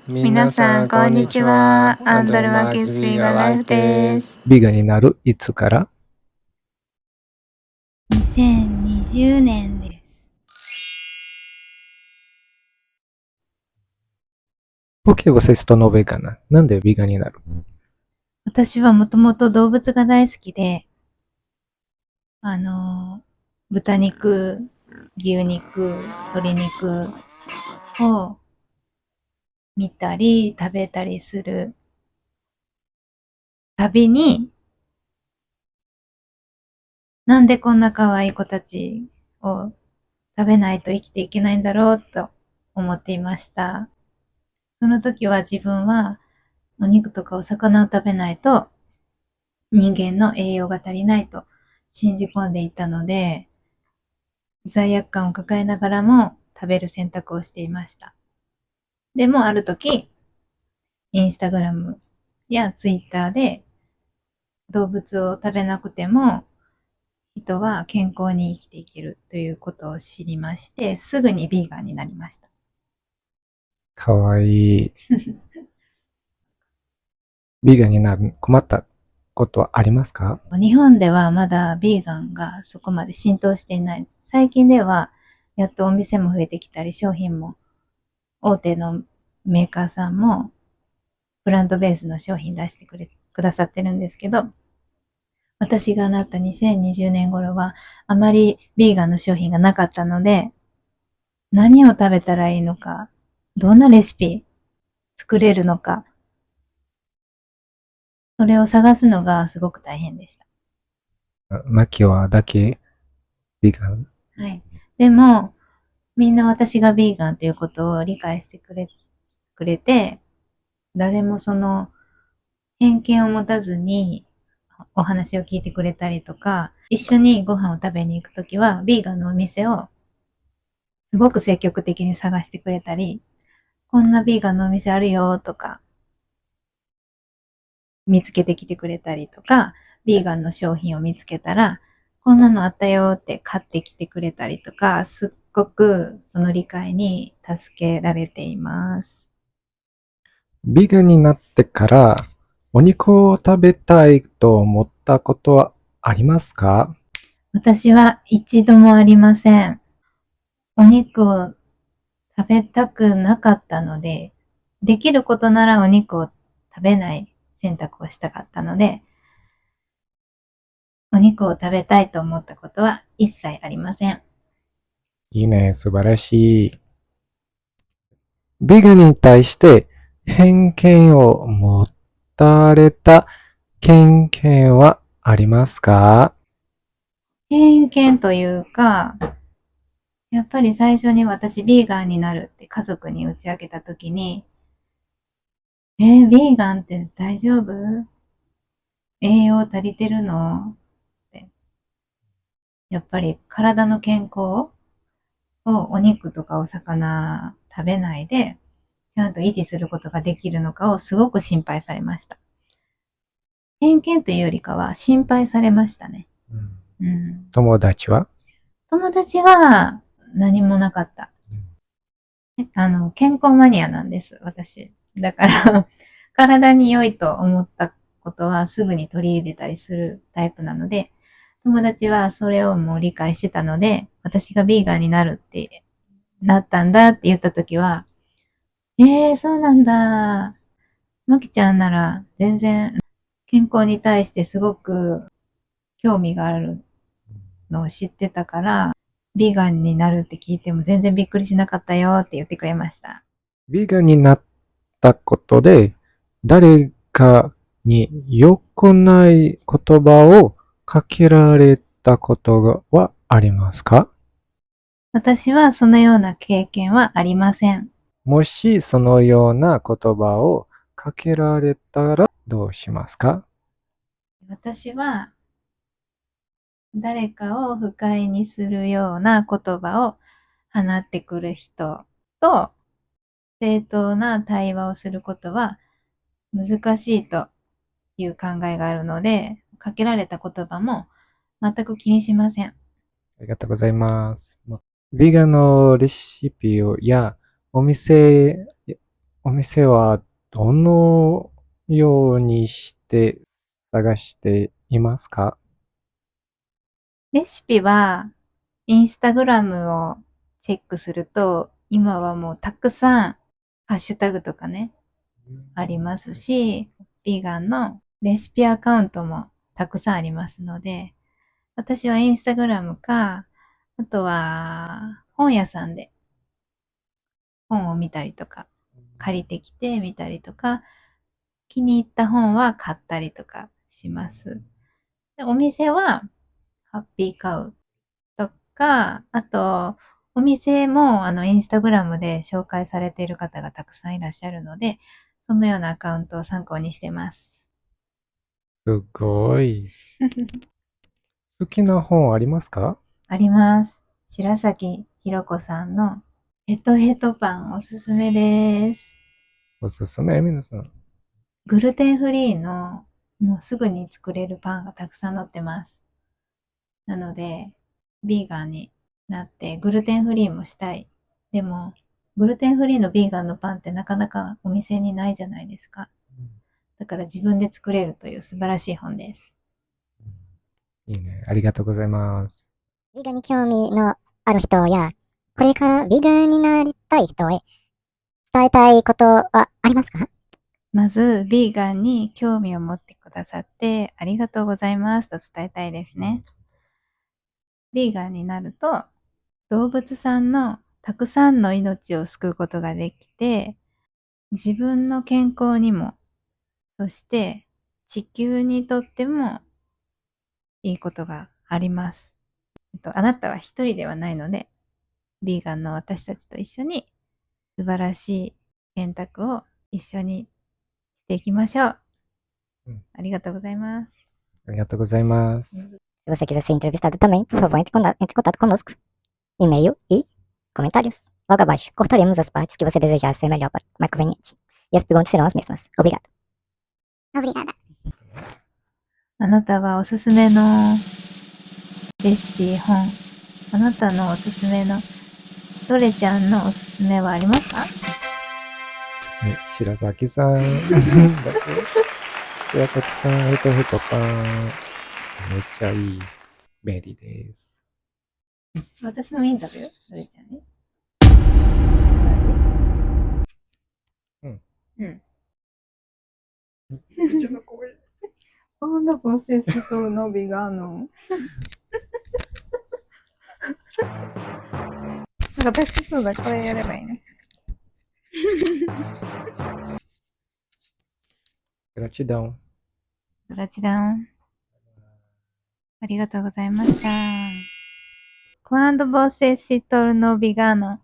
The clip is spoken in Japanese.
皆さん、こんにちは。アンドルワーキンスビーガンライフです。ビーガンになるいつから？ 2020年です。¿Por qué você se tornou vegana? なんでビーガンになる？私はもともと動物が大好きで、豚肉、牛肉、鶏肉を見たり食べたりするたびに、なんでこんな可愛い子たちを食べないと生きていけないんだろうと思っていました。その時は自分はお肉とかお魚を食べないと人間の栄養が足りないと信じ込んでいたので、罪悪感を抱えながらも食べる選択をしていました。でもある時、インスタグラムやツイッターで動物を食べなくても人は健康に生きていけるということを知りまして、すぐにビーガンになりました。かわいい。ビーガンになる困ったことはありますか？日本ではまだビーガンがそこまで浸透していない。最近ではやっとお店も増えてきたり、商品も大手のメーカーさんもブランドベースの商品出してくださってるんですけど、私がなった2020年頃はあまりビーガンの商品がなかったので、何を食べたらいいのか、どんなレシピ作れるのか、それを探すのがすごく大変でした。マキはだけビーガン？はい。でも、みんな私がビーガンということを理解してくれて、誰もその偏見を持たずにお話を聞いてくれたりとか、一緒にご飯を食べに行くときは、ビーガンのお店をすごく積極的に探してくれたり、こんなビーガンのお店あるよとか、見つけてきてくれたりとか、ビーガンの商品を見つけたら、こんなのあったよって買ってきてくれたりとか、すっごくその理解に助けられています。ビーガンになってからお肉を食べたいと思ったことはありますか？私は一度もありません。お肉を食べたくなかったので、できることならお肉を食べない選択をしたかったので、お肉を食べたいと思ったことは一切ありません。いいね、素晴らしい。ビーガンに対して偏見を持たれた経験はありますか？偏見というか、やっぱり最初に私ビーガンになるって家族に打ち明けたときに、ビーガンって大丈夫？栄養足りてるの？って。やっぱり体の健康をお肉とかお魚食べないで、ちゃんと維持することができるのかをすごく心配されました。偏見というよりかは心配されましたね。うん、友達は？友達は何もなかった。健康マニアなんです、私。だから体に良いと思ったことはすぐに取り入れたりするタイプなので、友達はそれをもう理解してたので、私がビーガンになるってなったんだって言ったときは、そうなんだ。まきちゃんなら全然健康に対してすごく興味があるのを知ってたから、ビーガンになるって聞いても全然びっくりしなかったよって言ってくれました。ビーガンになったことで、誰かに良くない言葉をかけられたことはありますか？私はそのような経験はありません。もしそのような言葉をかけられたらどうしますか？私は誰かを不快にするような言葉を放ってくる人と正当な対話をすることは難しいという考えがあるので、かけられた言葉も全く気にしません。ありがとうございます。ビーガンのレシピやお店お店はどのようにして探していますか？レシピは、インスタグラムをチェックすると、今はもうたくさん、ハッシュタグとかね、ありますし、ビーガンのレシピアカウントもたくさんありますので、私はインスタグラムか、あとは本屋さんで本を見たりとか、借りてきて見たりとか、気に入った本は買ったりとかします。でお店は、ハッピーカウとか、あと、お店もインスタグラムで紹介されている方がたくさんいらっしゃるので、そのようなアカウントを参考にしてます。すごい。好きな本ありますか？あります。白崎ひろ子さんのヘトヘトパンおすすめです。おすすめ、皆さん。グルテンフリーのもうすぐに作れるパンがたくさん載ってます。なので、ビーガンになってグルテンフリーもしたい。でも、グルテンフリーのビーガンのパンってなかなかお店にないじゃないですか。だから自分で作れるという素晴らしい本です。いいね。ありがとうございます。ビーガンに興味のある人や、これからビーガンになりたい人へ伝えたいことはありますか？まず、ビーガンに興味を持ってくださってありがとうございますと伝えたいですね。ビーガンになると、動物さんのたくさんの命を救うことができて、自分の健康にも、そして地球にとってもいいことがあります。あなたは一人ではないので、ビーガンの私たちと一緒に素晴らしい選択を一緒にしていきましょう。ありがとうございます。ありがとうございます。Se você quiser ser entrevistado também, por favor, entre em contato conosco. E-mail e comentários. Logo abaixo, cortaremos as partes que você desejar ser melhor, mais conveniente. E as perguntas serão as mesmas. Obrigado. Obrigada. あなたはおすすめのレシピ本、あなたのおすすめのどれちゃんのおすすめはありますか？ね、白崎さん。白崎さん、ヘトヘトパン。めっちゃいい。便利です。私もインタビューどれちゃんね。うん。うん。めっちゃかっこいい。Quando você se tornou vegano? 私そうだ、これやればいいね。Gratidão. グラチダン。ありがとうございました。Quando você se tornou vegano?